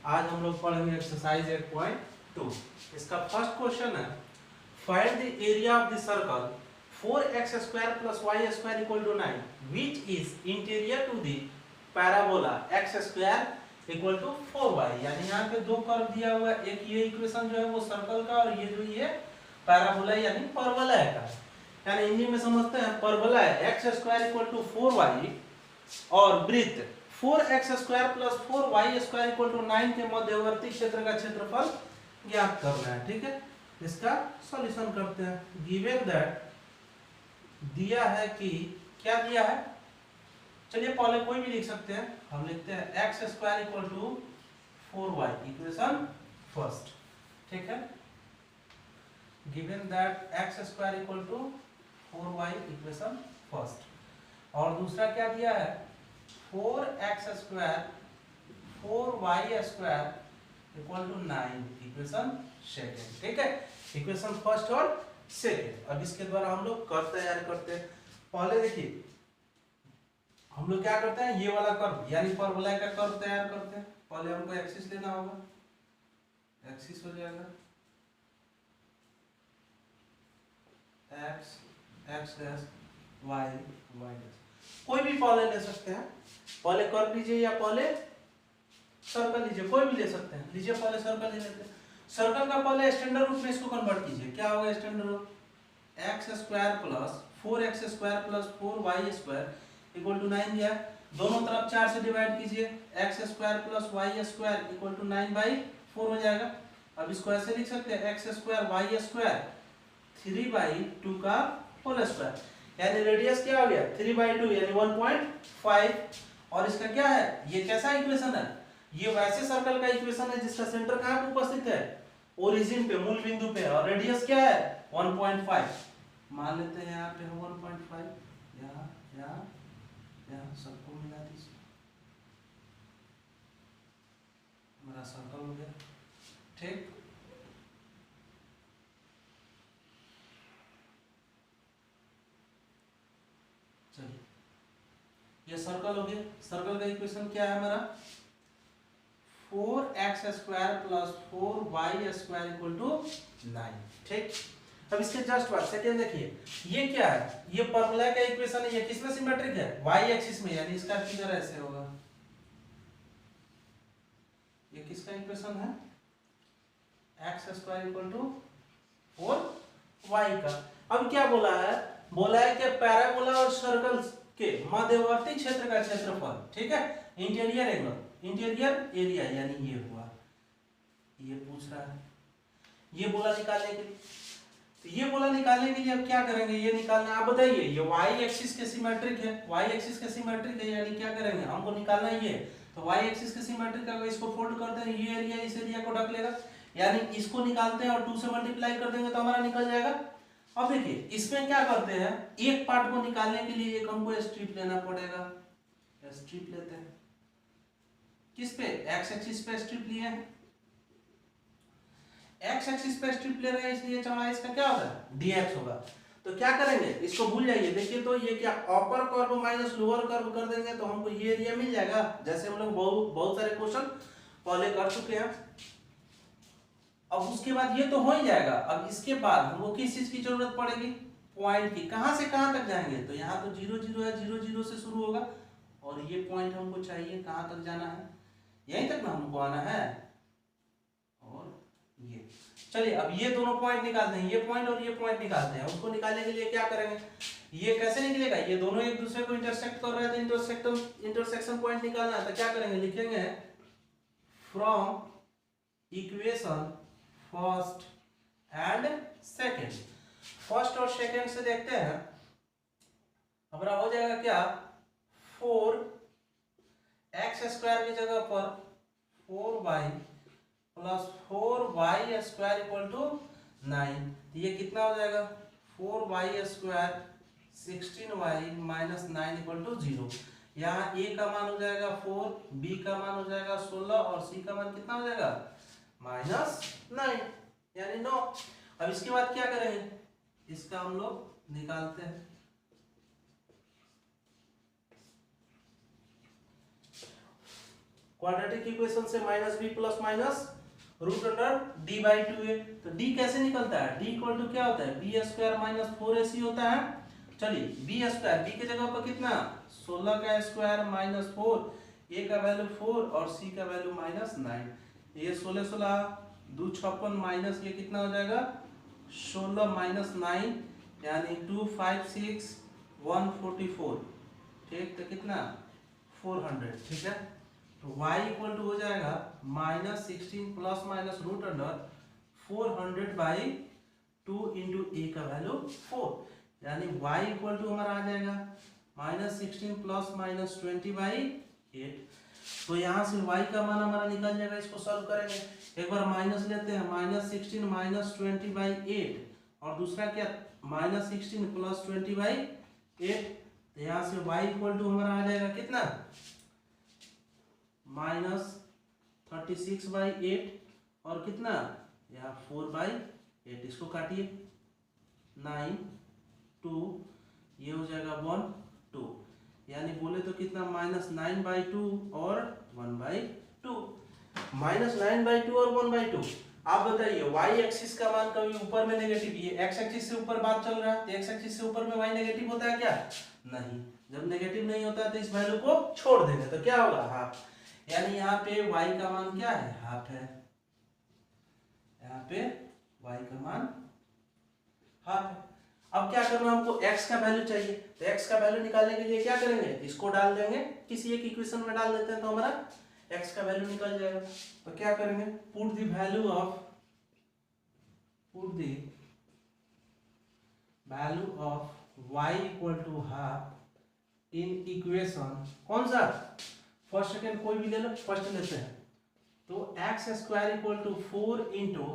आज हम लोग पढ़ेंगे एक्सरसाइज 8.2। इसका फर्स्ट क्वेश्चन है find the area of the circle 4x square plus y square equal to 9 which is interior to the parabola x square equal to 4y। यानी यहाँ पे दो कर्व दिया हुआ है, एक ये इक्वेशन जो है वो सर्कल का और ये जो ये पैराबोला यानी परवलय का। यानी हिंदी में समझते हैं परवलय x square equal to 4y और वृत्त 4x square plus 4y square equal to 9 के मध्यवर्ती क्षेत्र का क्षेत्रफल ज्ञात करना है। ठीक है, इसका सॉल्यूशन करते हैं। गिवन दैट दिया है कि क्या दिया है, चलिए पहले कोई भी लिख सकते हैं। हम लिखते हैं x square equal to 4y equation first. ठीक है, given that x square equal to 4y equation first. और दूसरा क्या दिया है 4x square 4y square equal to 9 equation second. ठीक है, इक्वेशन फर्स्ट और सेकेंड। अब इसके द्वारा हम लोग कर्व तैयार करते हैं। पहले देखिए हम लोग क्या करते हैं, ये वाला कर्व यानी परवलय का कर्व तैयार करते हैं। पहले हमको एक्सिस लेना होगा, एक्सिस हो जाएगा x x dash y y dash. कोई भी पहले ले सकते हैं, पहले कर्व लीजिए या पहले सर्कल लीजिए, कोई भी ले सकते हैं। लीजिए पहले सर्कल ले लेते हैं। सर्कल का पहले स्टैंडर्ड रूप में इसको कन्वर्ट कीजिए। क्या होगा स्टैंडर्ड रूप, x square plus 4x square plus 4y square equal to 9 दिया। दोनों तरफ 4 से डिवाइड कीजिए, x square plus y square equal to 9/4 हो जाएगा। अब इसको ऐसे लिख सकते हैं x स्क्वायर y स्क्वायर 3/2 का होल स्क्वायर। यानी रेडियस क्या हो गया 3/2 यानी 1.5। और इसका क्या है, ये कैसा इक्वेशन है, ये वैसे सर्कल का इक्वेशन है जिसका सेंटर कहाँ पे उपस्थित है, ओरिजिन पे, मूल बिंदु पे। और रेडियस क्या है 1.5 मान लेते हैं। यहाँ पे 1.5, यहाँ यहाँ यहाँ सबको मिला दीजिए, हमारा सर्कल हो गया। ठीक, चलिए ये सर्कल हो गया। सर्कल का इक्वेशन क्या है हमारा 4x square plus 4y square equal to 9। ठीक, अब इसके जस्ट बाद सेकंड देखिए ये क्या है, ये परवलय का इक्वेशन है। ये किसमें सिमेट्रिक है, y एक्सिस में। यानी इसका फिगर ऐसे होगा। ये किसका इक्वेशन है x square equal to 4y का। अब क्या बोला है, बोला है कि पैराबोला और सर्कल के मध्यवर्ती क्षेत्र का क्षेत्रफल। ठीक है, इंटीरियर एंगल, इंटीरियर एरिया यानी ये हुआ, ये पूछ रहा है। ये बोला निकालने के लिए, तो ये बोला निकालने के लिए अब क्या करेंगे, ये निकालना। आप बताइए ये y एक्सिस के सिमेट्रिक है, y एक्सिस के सिमेट्रिक है, यानी क्या करेंगे हमको निकालना ही है। तो y एक्सिस के सिमेट्रिक का इसको फोल्ड करते हैं, ये एरिया इस एरिया को ढक लेगा। यानी इसको निकालते हैं और 2 से मल्टीप्लाई कर देंगे तो हमारा निकल जाएगा। अब देखिए इसमें क्या करते हैं, एक पार्ट को निकालने के लिए एक हमको स्ट्रिप लेना पड़ेगा। स्ट्रिप लेते हैं, किस पे, x एक्सिस पे स्ट्रिप लिए हैं। x एक्सिस पे स्ट्रिप ले रहे हैं इसलिए चौड़ाई इसका क्या होगा dx होगा। तो क्या करेंगे, इसको भूल जाइए। देखिए तो ये क्या upper curve minus lower curve कर देंगे तो हमको ये एरिया मिल जाएगा, जैसे हम लोग बहुत सारे क्वेश्चन पहले कर चुके हैं। अब उसके बाद ये तो हो ही जाएगा। अब इसके बाद हमको किस चीज की जरूरत पड़ेगी, पॉइंट की। कहां से कहां तक जाएंगे, तो यहाँ तो 0 0 है, 0 0 से शुरू होगा और ये पॉइंट हमको चाहिए, कहां तक जाना है, यहीं तक ना हमको आना है। और ये चलिए अब ये दोनों पॉइंट निकालते हैं, ये पॉइंट और ये पॉइंट निकालते हैं। उसको निकालने के लिए क्या करेंगे, ये कैसे निकलेगा, ये दोनों एक दूसरे को इंटरसेक्ट कर रहे हैं तो इंटरसेक्शन पॉइंट निकालना है। तो क्या करेंगे, लिखेंगे from equation first and second. First और सेकेंड से देखते हैं हमारा हो जाएगा क्या 4x स्क्वायर की जगह पर 4y plus 4y square equal to 9। तो ये कितना हो जाएगा 4y square 16y minus 9 equal to 0। यहाँ a का मान हो जाएगा 4, b का मान हो जाएगा 16 और c का मान कितना हो जाएगा -9 यानी 9। अब इसके बाद क्या करेंगे, इसका हम लोग निकालते हैं। क्वाड्रेटिक इक्वेशन से minus B plus minus root under D by two A. तो डी कैसे निकलता है, डी इक्वल टू क्या होता है, बी स्क्वायर माइनस 4ac होता है। चलिए बी स्क्वायर, बी के जगह पर कितना 16 का स्क्वायर माइनस 4, ए का वैल्यू 4 और सी का वैल्यू माइनस 9। ये 16 16 2 56 माइनस ये कितना हो जाएगा 16 माइनस 9 यानी 2 5 6 144। ठीक, तो कितना 400। ठीक है, तो y इक्वल टू हो जाएगा minus 16 plus minus root under 400 by 2 into A का वैल्यू 4, यानी y इक्वल टू हमारा आ जाएगा माइनस 16 प्लस माइनस 20 बाई 8। तो यहाँ से y का मान हमारा निकल जाएगा, इसको सॉल्व करेंगे। एक बार माइनस लेते हैं, माइनस 16 माइनस 20 बाई 8 और दूसरा क्या माइनस 16 प्लस 20 बाई 8। तो यहाँ से y इक्वल टू हमारा आ जाएगा कितना माइनस 36 बाई 8 और कितना यहाँ 4 बाई 8। इसको काटिए 9 2 ये हो जाएगा 1 2, यानी बोले तो कितना माइनस 9 बाई 2 और 1 बाई 2। माइनस 9 बाई 2 और 1 बाई 2। आप बताइए y एक्सिस का मान कभी ऊपर में नेगेटिव, ये x एक्सिस से ऊपर बात चल रहा है तो x एक्सिस से ऊपर में y नेगेटिव होता है क्या, नहीं। जब नेगेटिव नहीं होता तो इस वैल्यू को छोड़ देंगे तो क्या होगा हाफ, यानी यहाँ पे y का मान क्या है हाफ है, यहाँ पे y का मान हाफ है। अब क्या करना हमको x का वैल्यू चाहिए, तो x का वैल्यू निकालने के लिए क्या करेंगे, इसको डाल देंगे किसी एक इक्वेशन में डाल देते हैं तो हमारा x का वैल्यू निकल जाएगा। तो क्या करेंगे, put the value of y equal to half in equation, कौन सा फर्स्ट सेकेंड कोई भी ले लो, फर्स्ट लेते हैं। तो x square equal to 4 into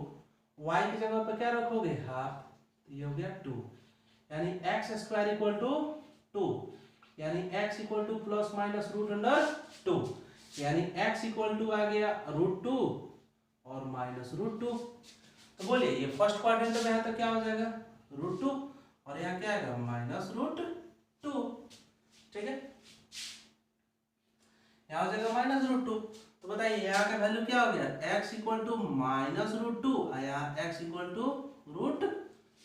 y की जगह पे क्या रखोगे हाफ, तो ये हो गया 2, यानी एक्स स्क्वायर इक्वल टू 2, यानी x equal to plus minus root under 2, यानी एक्स इक्वल टू आ गया रूट 2 और माइनस रूट 2। तो बोलिए ये फर्स्ट क्वाड्रेंट में है तो क्या हो जाएगा रूट 2 और यहाँ क्या आएगा माइनस रूट 2। ठीक है, यहाँ हो जाएगा माइनस रूट 2। तो बताइए यहाँ का वैल्यू क्या हो गया x equal to minus root 2 और यहाँ x इक्वल टू रूट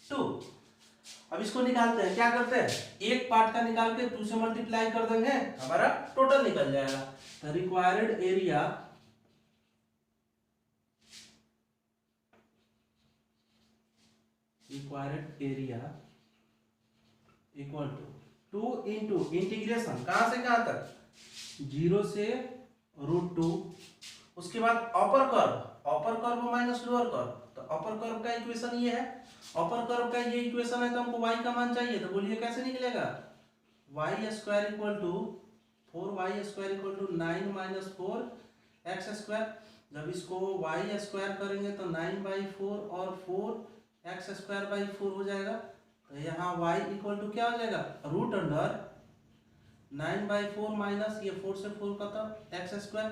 2। अब इसको निकालते हैं, क्या करते हैं एक पार्ट का निकाल के 2 से मल्टीप्लाई कर देंगे, हमारा टोटल निकल जाएगा। तो required area equal to 2 into integration कहां से कहां तक 0 से रूट 2, उसके बाद upper curve minus lower curve. तो अपर कर्व का इक्वेशन ये है, अपर कर्व का ये इक्वेशन है, तो हमको y का मान चाहिए। तो बोलिए कैसे निकलेगा y square equal to 4y square equal to 9 minus 4 x square. जब इसको y स्क्वायर करेंगे तो 9 बाई 4 और 4 एक्स स्क्वायर बाई 4 हो जाएगा। तो यहाँ y इक्वल टू क्या हो जाएगा रूट अंडर 9 बाई 4 माइनस ये 4 से 4 का था एक्स स्क्वायर,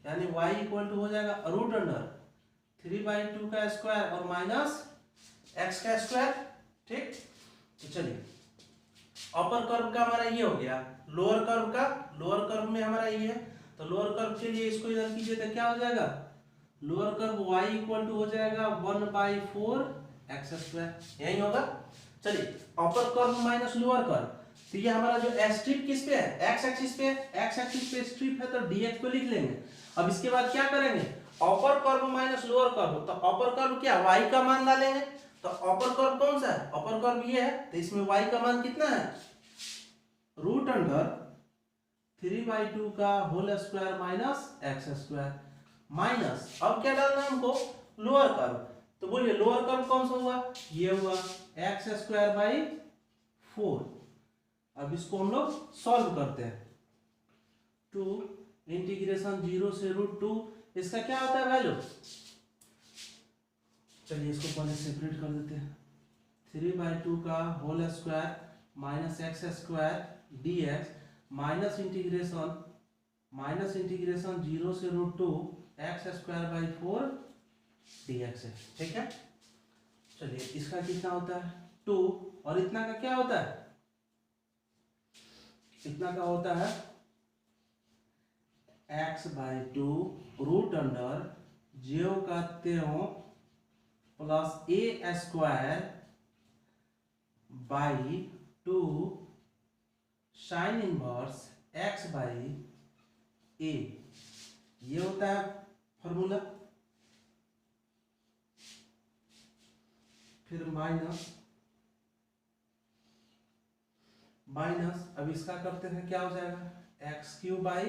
यानी y इक्वल टू हो जाएगा रूट अंडर 3 बाई 2 का स्क्वायर और माइनस एक्स का स्क्वायर। ठीक, तो चलिए अपर कर्व का हमारा ये हो गया, लोअर कर्व में हमारा ये है। तो लोअर कर्व के लिए इसको इधर कीजिए तो क्या हो जाएगा lower curve y equal to हो जाएगा 1 बाई 4 एक्स स्क्वायर, यही होगा। चलिए upper curve minus lower curve, तो ये हमारा जो स्ट्रिप किस पे है एक्स एक्सिस पे, एक्स एक्सिस पे स्ट्रिप है तो dx पे लिख लेंगे। अब इसके बाद क्या करेंगे upper curve minus lower curve, तो अपर कर्व क्या y का मान डालेंगे। तो अपर कर्व कौन सा है, अपर कर्व ये है, तो इसमें y का मान कितना है रूट अंडर 3 बाई 2 का whole square minus x square minus, अब क्या डालना है हमको लोअर कर्व। तो बोलिए लोअर कर्व कौन सा हुआ, ये हुआ एक्स स्क्वायर बाई 4। अब इसको हम लोग सॉल्व करते हैं, 2 इंटीग्रेशन 0 से रूट 2, इसका क्या होता है वैल्यू, चलिए इसको पहले सेपरेट कर देते हैं। 3 बाई 2 का whole square minus x square d x minus integration 0 से root 2 x square by 4 d x है। ठीक है, चलिए इसका कितना होता है 2 और इतना का क्या होता है, इतना का होता है x by two root under ज्यो का त्यों plus a square by two sine inverse x by a, ये होता है फॉर्मूला। फिर माइनस माइनस, अब इसका करते हैं, क्या हो जाएगा एक्स क्यू बाई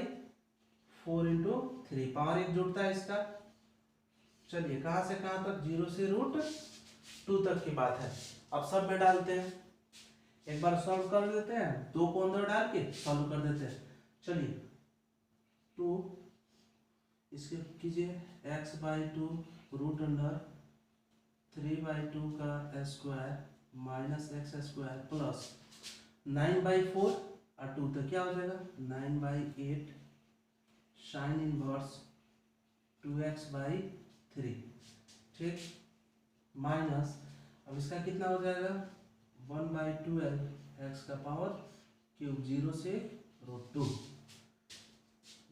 4 × 3, पावर 1 जुड़ता है इसका। चलिए कहां से कहां तक, 0 से √2 तक की बात है। अब सब में डालते हैं, एक बार सॉल्व कर देते हैं, 2 को अंदर डाल के सॉल्व कर देते हैं। चलिए 2 इसके कीजिए x by two root under 3/2 का square minus x square plus 9/4 और 2 तो क्या हो जाएगा 9/8 साइन इनवर्स 2x/3, ठीक, माइनस, अब इसका कितना हो जाएगा 1/12 एक्स का पावर क्यूब 0 से √2।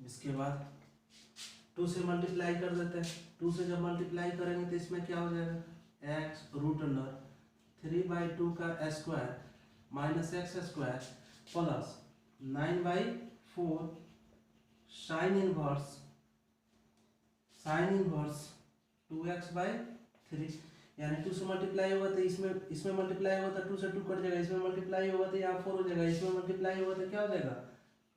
इसके बाद 2 से मल्टीप्लाई कर देते हैं, 2 से जब मल्टीप्लाई करेंगे तो इसमें क्या हो जाएगा एक्स रूट अंडर 3/2 का square minus x square plus 9/4 sine inverse 2x/3, यानी 2 से मल्टीप्लाई होगा तो इसमें मल्टीप्लाई होगा तो 2 से 2 कट जाएगा, इसमें मल्टीप्लाई होगा तो यहाँ 4 हो जाएगा, इसमें मल्टीप्लाई होगा तो क्या हो जाएगा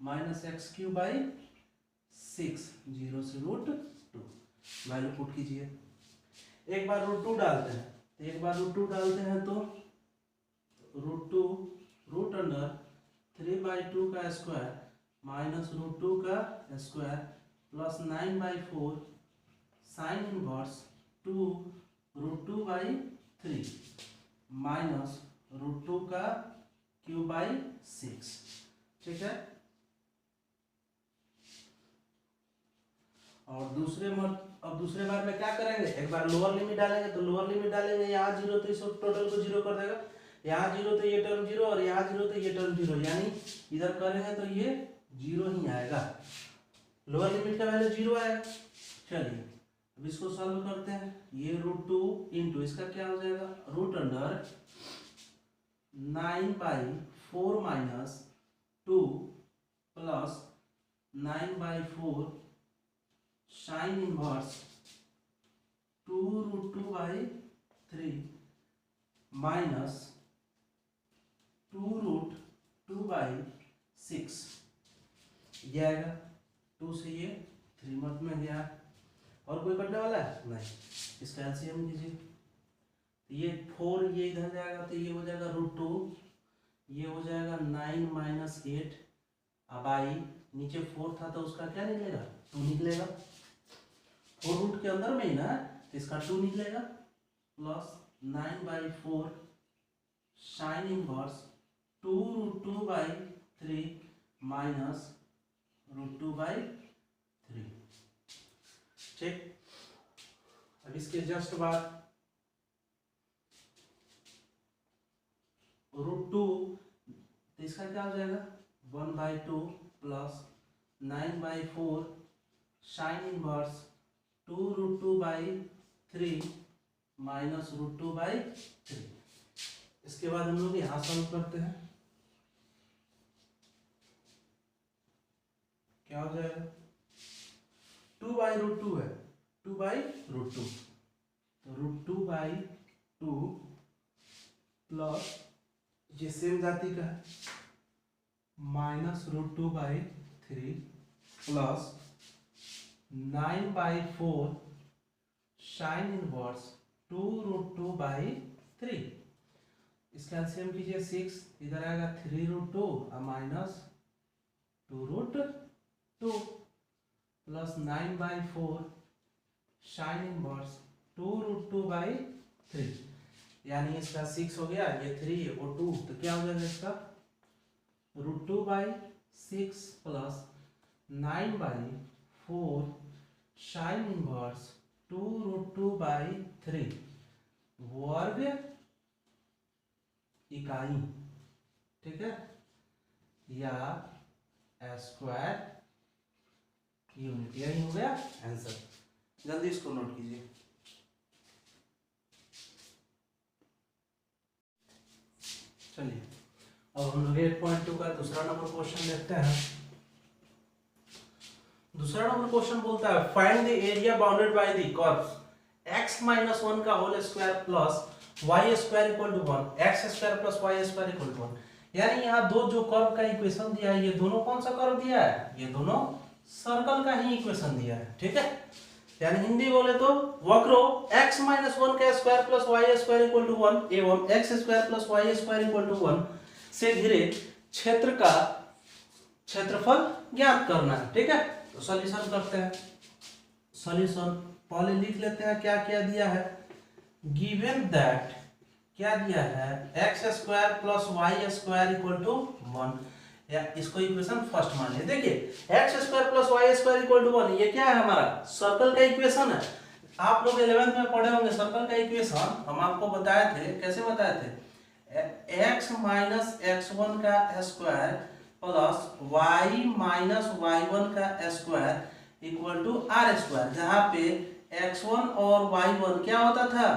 -x³/6, 0 से √2, वैल्यू पुट कीजिए। एक बार √2 डालते हैं, तो एक बार √2 डालते हैं तो √2 रूट अंडर 3/2 का स्क्वायर माइनस √2 का square plus 9/4 sine inverse 2√2/3 minus √2 का क्यूब/6, ठीक है। और अब दूसरे बार में क्या करेंगे, एक बार लोअर लिमिट डालेंगे, तो लोअर लिमिट डालेंगे यहाँ 0 तो इस टोटल को 0 कर देगा, यहाँ 0 तो ये टर्म 0 और यहाँ 0 तो ये टर्म 0, यानी इधर करें हैं तो ये 0 ही आएगा, लोअर लिमिट का वैल्यू 0 आएगा। चलिए अब इसको सॉल्व करते हैं, ये √2 इंटू इसका क्या हो जाएगा root under 9/4 minus 2 plus 9/4 sine inverse 2√2/3 minus 2√2/6, ये आएगा, 2 से ये 3 मत में गया, और कोई कटने वाला है नहीं, इसका एलसीएम लीजिए, ये 4 ये इधर जाएगा तो ये हो जाएगा √2, ये हो जाएगा 9 - 8, अब आई नीचे 4 था तो उसका क्या निकलेगा 2 निकलेगा, और रूट के अंदर में ही ना, तो इसका 2 निकलेगा प्लस 9/4 साइन इनवर्स 2√2/3 माइनस √2/3, ठीक। अब इसके जस्ट बाद √2, तो इसका क्या हो जाएगा 1/2 प्लस 9/4 साइन इनवर्स 2√2/3 माइनस √2/3। इसके बाद हम लोग यहाँ सॉल्व करते हैं, क्या हो जाएगा 2/√2 है, 2/√2, तो √2/2 प्लस ये सेम जाति का है माइनस √2/3 प्लस 9/4 साइन इनवर्स 2√2/3, इसका एलसीएम कीजिए 6, इधर आएगा 3√2 और माइनस 2√2 प्लस 9/4 साइन इनवर्स 2√2/3, यानी इसका 6 हो गया, ये 3 और 2, तो क्या हो जाएगा इसका √2/6 प्लस 9/4 साइन इनवर्स 2√2/3 वर्ग इकाई, ठीक है, या स्क्वायर यूनिट। यही हो गया आंसर। जल्दी इसको नोट कीजिए। चलिए अब हम लोग 8.2 का दूसरा नंबर क्वेश्चन देखते हैं। दूसरा नंबर क्वेश्चन बोलता है find the area bounded by the curves x - 1 का whole square plus y square equal to 1, x square plus y square equal to 1। यानी यहाँ दो जो कर्व का इक्वेशन दिया है, ये दोनों कौन सा कर्व दिया है? ये दोनों सर्कल का ही इक्वेशन दिया है। ठीक है, यानी हिंदी बोले तो वक्रो x - 1 का square plus y square equal to 1 एवं x square plus y square equal to 1 से घिरे क्षेत्र का क्षेत्रफल ज्ञात करना है। ठीक है, तो सॉल्यूशन करते हैं। सॉल्यूशन पहले लिख लेते हैं क्या क्या दिया है। गिवन दैट क्या दिया है, x square plus y square equal to 1, या इसको इक्वेशन फर्स्ट मान लिया। देखिए x square plus y square equal to 1, ये क्या है? हमारा सर्कल का इक्वेशन है। आप लोग 11th में पढ़े होंगे सर्कल का इक्वेशन। हम आपको बताए थे, कैसे बताए थे? x माइनस x1 का square plus y minus y1 का square equal to r square, जहां पे x1 और y1 क्या होता था?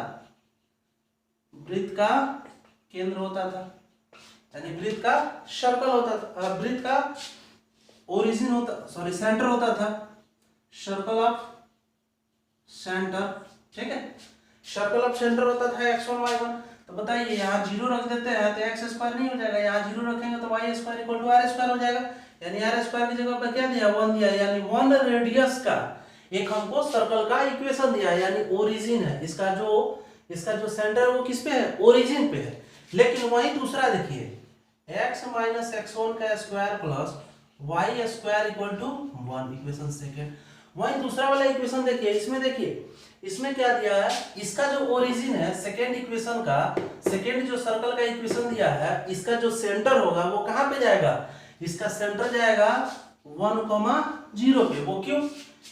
वृत्त का केंद्र होता था, यानी वृत्त का सर्कल होता था, वृत्त का ओरिजिन होता, सॉरी सेंटर होता था, सर्कल ऑफ सेंटर। ठीक है, सर्कल ऑफ सेंटर होता था x1 y1। तो बताइए यहाँ 0 रख देते हैं तो x स्क्वायर नहीं हो जाएगा, यहाँ 0 रखेंगे तो y square equal to r square हो जाएगा। यानी आर स्क्वायर की जगह पर क्या दिया? 1 दिया, यानी 1 रेडियस का एक हमको सर्कल का इक्वेशन दिया है, यानी ओरिजिन है इसका जो सेंटर है वो किस पे है? ओरिजिन पे है। लेकिन वही दूसरा देखिए x माइनस x1 का square plus y square equal to 1, equation second. वही दूसरा वाला इक्वेशन देखिए, इसमें देखिए इसमें क्या दिया है? इसका जो ओरिजिन है सेकंड इक्वेशन का, सेकंड जो सर्कल का इक्वेशन दिया है, इसका जो सेंटर होगा वो कहां पे जाएगा? इसका सेंटर जाएगा 1,0 पे। वो क्यों?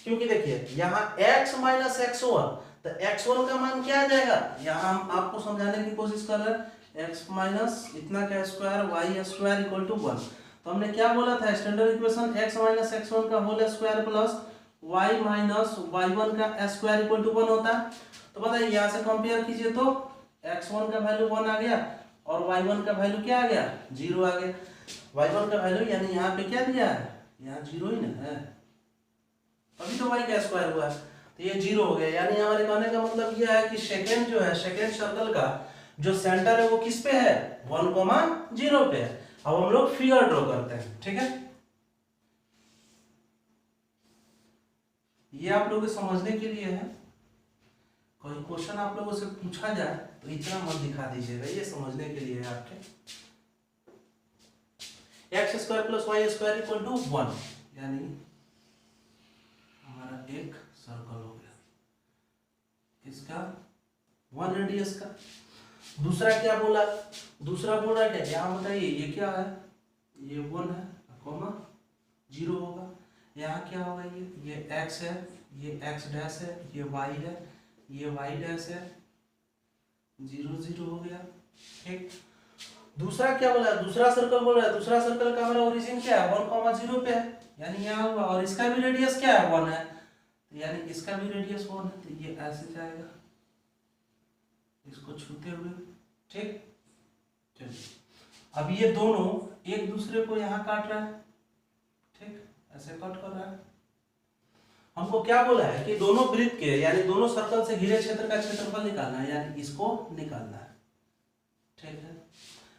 क्योंकि देखिए यहाँ x माइनस x1, तो x1 का मान क्या आ जाएगा? यहाँ हम आपको समझाने की कोशिश कर रहे हैं, x माइनस इतना का square y square equal to 1। तो हमने क्या बोला था? Standard equation x minus x1 का whole square plus y minus y1 का स्क्वायर इक्वल टू 1 होता है। तो बताइए यहाँ से कंपेयर कीजिए तो x1 का वैल्यू 1 आ गया और y1 का वैल्यू क्या आ गया? 0 आ गया। y1 का वैल्यू यानी यहाँ पे क्या दिया है? यहाँ 0 ही ना है, अभी तो y का स्क्वायर हुआ है तो ये 0 हो गया। यानी हमारे कहने का मतलब यह है कि सेकंड जो है, सेकंड सर्कल का जो सेंटर है वो किस पे है? 1,0 पे है। अब हम लोग फिगर ड्रॉ करते हैं। ठीक है, ये आप लोगों के समझने के लिए है। कोई क्वेश्चन आप लोगों से पूछा जाए तो इतना मत दिखा दीजिएगा, ये समझने के लिए है आपके। X square plus y square equal to 1, यानी हमारा एक सर्कल हो गया किसका? 1 रेडियस का। दूसरा क्या बोला? दूसरा बोल रहा क्या? यहाँ बताइए ये क्या है? ये 1 है, कॉमा 0 होगा। यहाँ क्या होगा? ये x है, ये x डैश है, ये y है, ये y डैश है, 0 0 हो गया। ठीक, दूसरा क्या बोला? दूसरा सर्कल बोल रहा है। दूसरा सर्कल का हमारा ओरिजिन क्या है? 1,0 पे है, यानी यहाँ हुआ। और इसका भी रेडियस क्या है? 1 है, तो यानी इसका भी रेडियस 1 है, तो ये ऐसे जाएगा इसको छूते हुए। ठीक, चलिए अब ये दोनों एक दूसरे को यहाँ काट रहा है। ठीक, ऐसे कट कर रहा है। हमको क्या बोला है कि दोनों वृत्त के, यानी दोनों सर्कल से घिरे क्षेत्र का क्षेत्रफल निकालना है, यानी इसको निकालना है। ठीक है,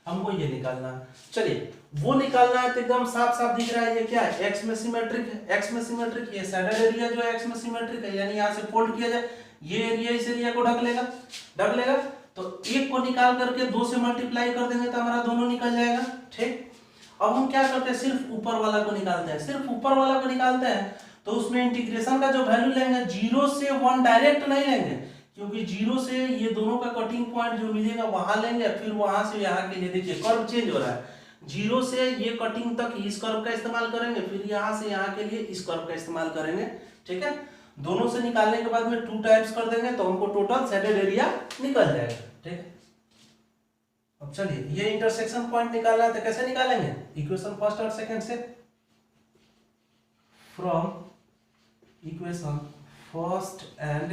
हमको ये निकालना है। चलिए वो निकालना है तो एकदम साफ साफ दिख रहा है। ये क्या है? एक्स में सिमेट्रिक है, एक्स में सिमेट्रिक। ये सैडल एरिया जो है एक्स में सिमेट्रिक है, यानी यहाँ से फोल्ड किया जाए, ये एरिया इस एरिया को ढक लेगा। तो एक को निकाल करके 2 से मल्टीप्लाई कर देंगे तो हमारा दोनों निकल जाएगा। ठीक, अब हम क्या करते हैं? सिर्फ ऊपर वाला को निकालते हैं। सिर्फ ऊपर वाला को निकालते हैं तो उसमें इंटीग्रेशन का जो वैल्यू लेंगे 0 से 1 डायरेक्ट नहीं लेंगे, क्योंकि 0 से ये दोनों का कटिंग पॉइंट जो मिलेगा वहां लेंगे, फिर वहां से यहाँ के लिए देखिए कर्व चेंज हो रहा है। 0 से ये कटिंग तक इस कर्व का इस्तेमाल करेंगे, फिर यहाँ से यहाँ के लिए इस कर्व का इस्तेमाल करेंगे। ठीक है, दोनों से निकालने के बाद में 2 टाइम्स कर देंगे तो हमको टोटल सैडल एरिया निकल जाएगा। ठीक है, अब चलिए ये इंटरसेक्शन पॉइंट निकालना है तो कैसे निकालेंगे? इक्वेशन फर्स्ट और सेकंड से। From equation first and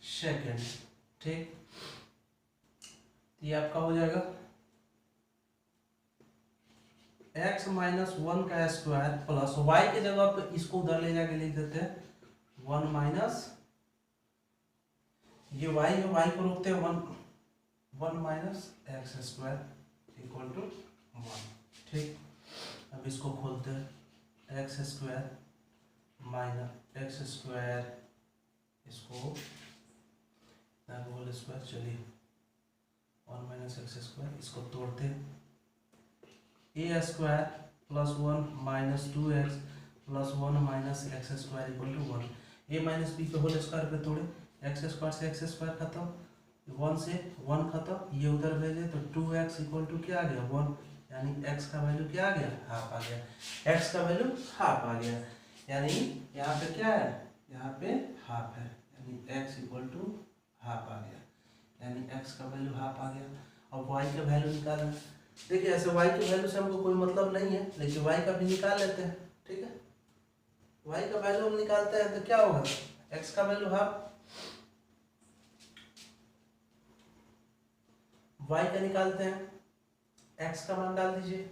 second, ठीक। ये आपका हो जाएगा x माइनस 1 का स्क्वायर प्लस y के जगह पे इसको उधर ले जाके लिख देते हैं 1 माइनस, ये y है, y को रोकते हैं 1 minus x square equal to 1, ठीक। अब इसको खोलते हैं x square minus x square, इसको होल स्क्वायर, चलिए 1 माइनस एक्स स्क्वायर, इसको तोड़ते हैं a square plus 1 minus 2x plus 1 minus x square equal to 1, a minus b पे होल स्क्वायर पे तोड़े, एक्स स्क्वायर से एक्स स्क्वायर खत्म, 1 से 1 खत्म, ये उधर भेजे तो 2x इक्वल टू क्या आ गया 1, यानी x का वैल्यू क्या आ गया हाफ आ गया, x का वैल्यू हाफ आ गया, यानी यहाँ पे क्या है, यहाँ पे हाफ है, यानी x इक्वल टू हाफ आ गया, यानी x का वैल्यू हाफ आ गया। अब y का वैल्यू निकालना, देखिए ऐसे y की वैल्यू से हमको कोई मतलब नहीं है, लेकिन y का भी निकाल लेते हैं, ठीक है। y का वैल्यू हम निकालते हैं तो क्या होगा, x का वैल्यू हाफ, y का निकालते हैं, x का मान डाल दीजिए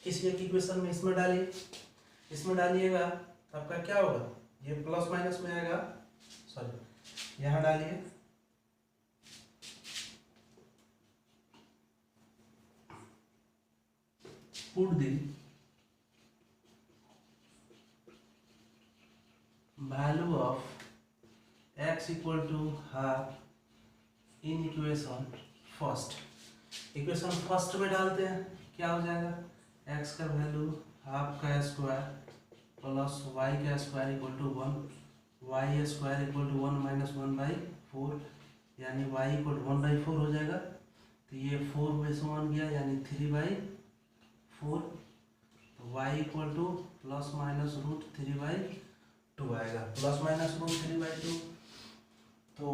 किसी एक इक्वेशन में, इसमें डालिए, इसमें डालिएगा तो आपका क्या होगा, ये प्लस माइनस में आएगा, सॉरी यहाँ डालिए, put the value of x equal to half in equation first, equation first में डालते हैं, क्या हो जाएगा, x का वैल्यू हाफ का स्क्वायर प्लस y का square equal to 1, y square equal to 1 minus 1/4, यानी y इक्वल टू 1/4 हो जाएगा, तो ये 4 में से 1 गया यानी 3/4, तो y equal to plus minus root 3/2 आएगा, प्लस माइनस रूट 3/2, तो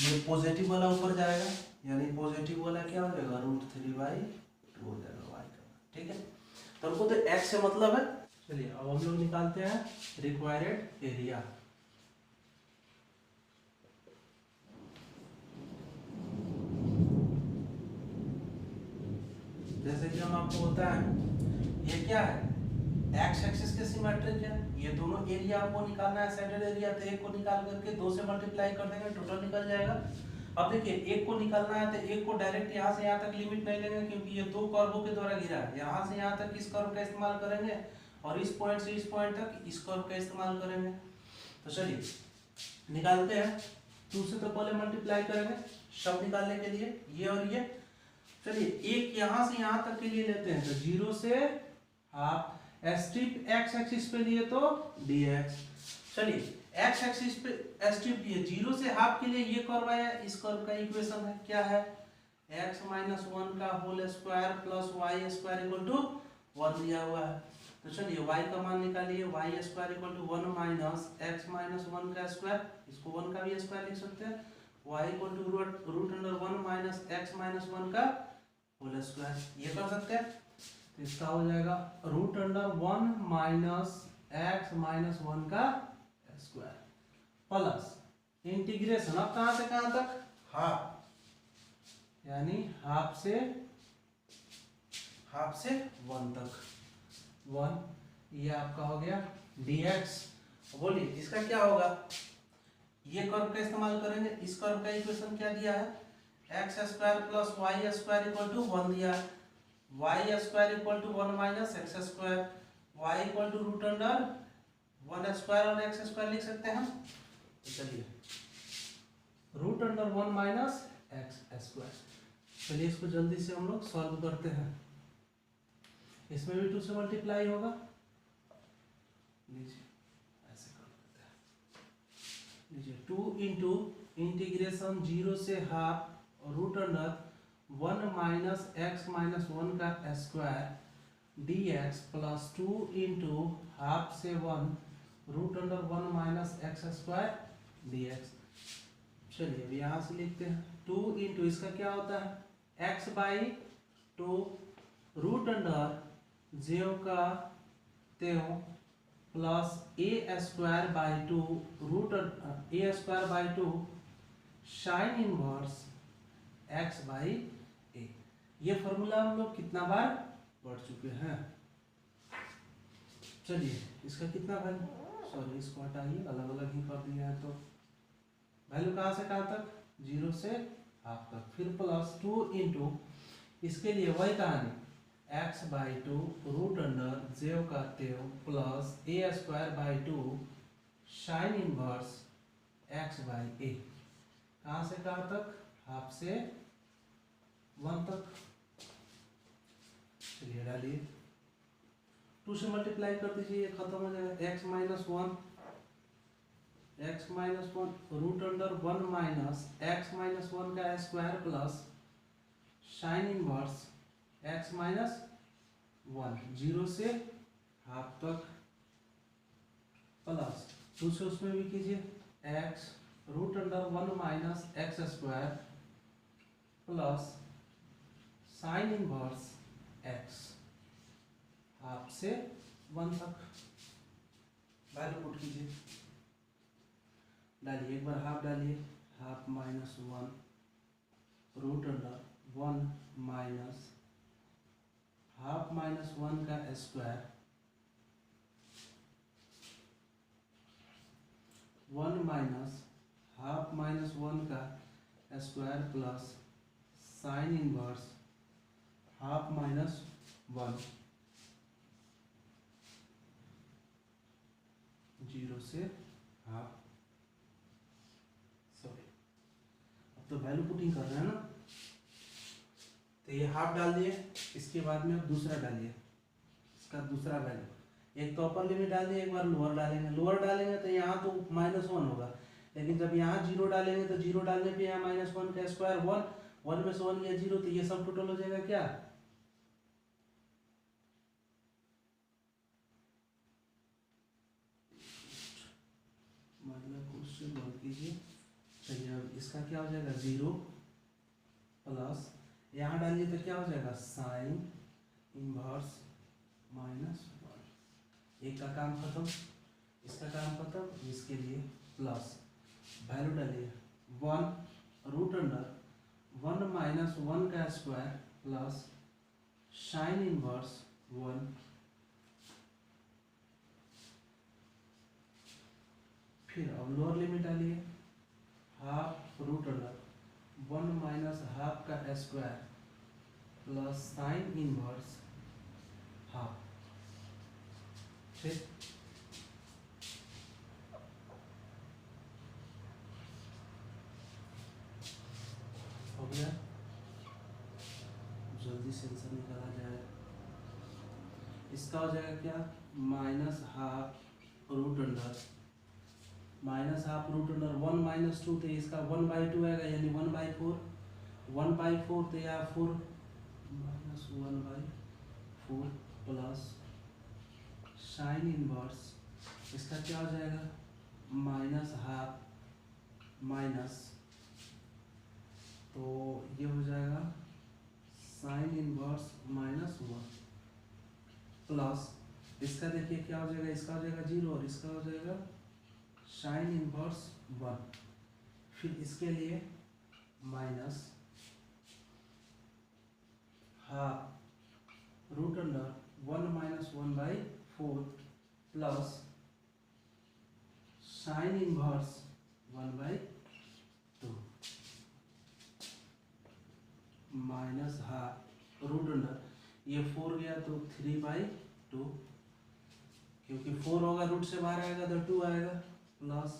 ये पॉजिटिव वाला ऊपर जाएगा, यानी पॉजिटिव वाला क्या हो जाएगा रूट 3/2 हो जाएगा y का, ठीक है। तो हमको तो x से मतलब है, चलिए अब हम लोग निकालते हैं रिक्वायर्ड एरिया, जैसे कि हम आपको होता है ये क्या है, एक्स एक्सिस के सिमेट्रिक है, ये दोनों एरिया आपको निकालना है, साइडेड एरिया, तो एक को निकाल करके 2 से मल्टीप्लाई कर देंगे, टोटल निकल जाएगा। अब देखिए एक को निकालना है तो एक को डायरेक्ट यहाँ से यहाँ तक लिमिट नहीं लेंगे, क्योंकि ये 2 कर्वों के द्वारा घिरा है, यहाँ से यहाँ तक इस कर्व का इस्तेमाल करेंगे और इस पॉइंट से इस पॉइंट तक इस कर्व का इस्तेमाल करेंगे। तो चलिए निकालते हैं, 2 से तो पहले मल्टीप्लाई करेंगे सब निकालने के लिए, ये और ये, चलिए एक यहाँ से यहाँ तक के लिए लेते हैं, तो 0 से हाफ, स्ट्रिप एक्स एक्सिस पे लिए तो dx, चलिए एक्स एक्सिस पे स्ट्रिप लिए 0 से हाफ के लिए ये कर्व आया, इस कर्व का इक्वेशन है क्या है, x माइनस 1 का whole square plus y square equal to 1 दिया हुआ है। तो चलिए y का मान निकालिए, y square equal to 1 minus x minus 1 का स्क्वायर, इसको 1 का भी स्क्वायर लिख सकते हैं, y equal to root under 1 minus x minus 1 का होल स्क्वायर, ये कर सकते हैं, तो इसका हो जाएगा root under 1 minus x minus 1 का स्क्वायर प्लस इंटीग्रेशन, अब कहां से कहां तक, हाफ, यानी हाफ से 1 तक, 1, ये आपका हो गया dx। बोलिए इसका क्या होगा, ये कर्व का इस्तेमाल करेंगे, इस कर्व का इक्वेशन क्या दिया है, x square plus y square equal to 1 दिया है, y square equal to 1 minus x square, y equal to root under 1 square और एक्स स्क्वायर लिख सकते हैं हम, तो चलिए root under 1 minus x square, चलिए इसको जल्दी से हम लोग सॉल्व करते हैं, इसमें भी 2 से मल्टीप्लाई होगा, लीजिए ऐसे कर लेते हैं, लीजिए 2 इंटू इंटीग्रेशन 0 से half root under 1 minus x minus 1 का square dx plus 2 into half से 1 root under 1 minus x square dx। चलिए अब यहाँ से लिखते हैं 2 इंटू इसका क्या होता है x/2 रूट अंडर 0 का 3 plus a square by two root a square by two sine inverse x by a. ये फॉर्मूला हम लोग कितना बार पढ़ चुके हैं। चलिए इसका कितना वैल्यू, सॉरी इसको हटाइए, अलग अलग ही कर दिया है। तो वैल्यू कहाँ से कहाँ तक, 0 से हाफ तक। फिर प्लस 2 इंटू, इसके लिए वही कहानी, x by two root under जेव का तेव plus a square by two sine inverse x by a. कहाँ से कहाँ तक, हाफ से 1 तक। चलिए डालिए, 2 से मल्टीप्लाई कर दीजिए, खत्म हो जाएगा। X minus one root under 1 minus x minus 1 का square plus sine inverse x minus 1, 0 से हाफ तक प्लस 2 से उसमें भी कीजिए, x root under 1 minus x square plus sine inverse x, half से 1 तक। वैल्यू पुट कीजिए, डालिए, एक बार हाफ डालिए, half minus 1 root under 1 minus half minus 1 का स्क्वायर 1 माइनस हाफ माइनस 1 का square plus sine inverse half minus 1, 0 से हाफ। सॉरी, अब तो वैल्यू पुटिंग कर रहे हैं ना, तो ये हाफ डाल दिए। इसके बाद में अब दूसरा डालिए, इसका दूसरा वैल्यू, एक तो अपर लिमिट डाल दिए, एक बार लोअर डालेंगे। लोअर डालेंगे तो यहाँ तो -1 होगा, लेकिन जब यहाँ 0 डालेंगे तो 0 डालने पे यहाँ -1 का स्क्वायर 1, 1 में से 1 गया 0, तो ये सब टोटल हो जाएगा क्या, मतलब क्वेश्चन बोल कीजिए। चलिए अब इसका क्या हो जाएगा, 0 प्लस यहाँ डालिए तो क्या हो जाएगा, साइन इनवर्स -1। एक का काम खत्म, इसका काम खत्म, इसके लिए प्लस वैल्यू डालिए, 1 रूट अंडर 1 माइनस 1 का स्क्वायर प्लस साइन इनवर्स 1। फिर अब लोअर लिमिट डालिए, half root under 1 minus half का square plus sine inverse half. फिर हो गया, जल्दी से आंसर निकाला जाए। इसका हो जाएगा क्या, minus half root under 1 minus 2, तो इसका 1/2 आएगा, यानी 1/4। 1/4 तो यहाँ 4 -1/4 प्लस साइन इनवर्स, इसका क्या हो जाएगा, माइनस हाफ माइनस, तो ये हो जाएगा साइन इनवर्स -1 प्लस, इसका देखिए क्या हो जाएगा, इसका हो जाएगा 0 और इसका हो जाएगा साइन इनवर्स 1। फिर इसके लिए minus half root under 1 minus 1/4 plus sine inverse 1/2 minus half root under, ये 4 गया तो 3/2, क्योंकि 4 होगा रूट से बाहर आएगा तो 2 आएगा, प्लस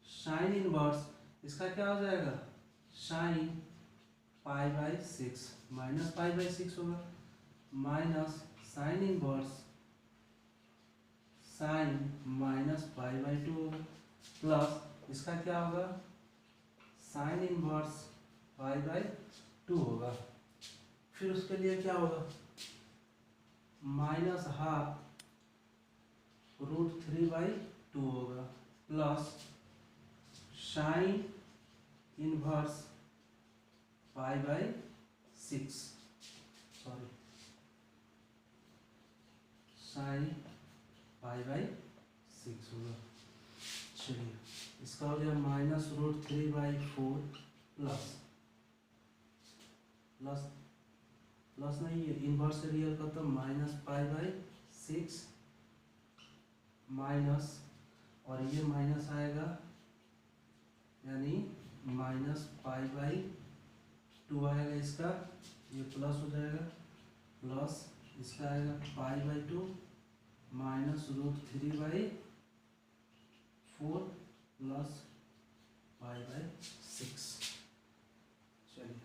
साइन इनवर्स, इसका क्या हो जाएगा, साइन π/6 माइनस π/6 होगा, minus sine inverse sine minus π/2 होगा, प्लस इसका क्या होगा, साइन इनवर्स π/2 होगा। फिर उसके लिए क्या होगा, माइनस हाफ रूट 3/2 होगा, plus sine inverse π/6, sorry sine π/6 होगा। चलिए इसका हो गया -√3/4 प्लस प्लस प्लस नहीं है, इन्वर्स रियल का तो -π/6 माइनस, और ये माइनस आएगा यानी -π/2 आएगा इसका, ये प्लस हो जाएगा, प्लस इसका आएगा π/2 -√3/4 प्लस π/6। चलिए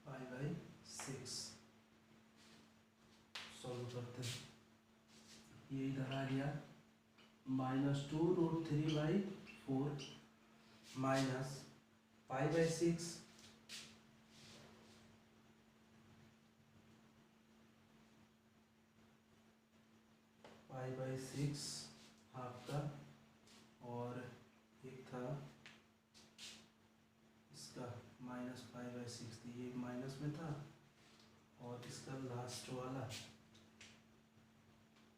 π/6 सॉल्व करते हैं। ये इधर आ गया -2√3/4 माइनस π/6 π/6 हाफ का, और एक था इसका -π/6, ये माइनस में था, और इसका लास्ट वाला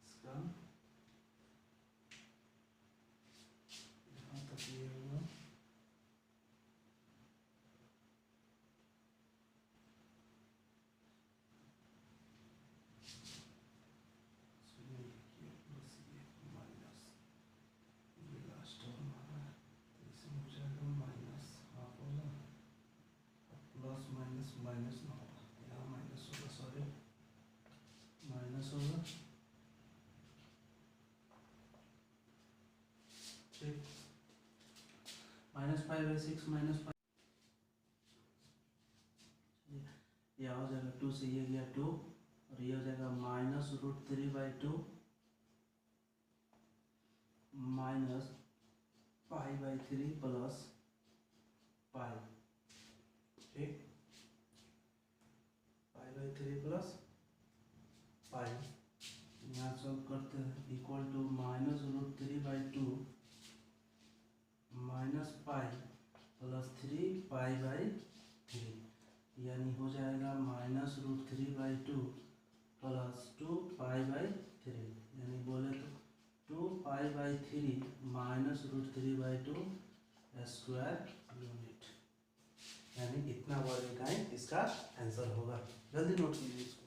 इसका यहाँ तक ये होगा माइनस ना होगा, यहाँ माइनस होगा, सॉरी माइनस होगा। ठीक, -π/6 माइनस यह हो जाएगा 2 से ये गया 2, और ये हो जाएगा -√3/2 माइनस π/3 प्लस π। ठीक, π/3 प्लस π, यहाँ सॉल्व करते हैं, इक्वल टू -√3/2 माइनस π प्लस 3 π/3, यानी हो जाएगा -√3/2 प्लस 2 π/3, यानी बोले तो 2 π/3 -√3/2 स्क्वायर यूनिट, यानी इतना वर्ग इकाई इसका आंसर होगा। जल्दी नोट कीजिए इसको।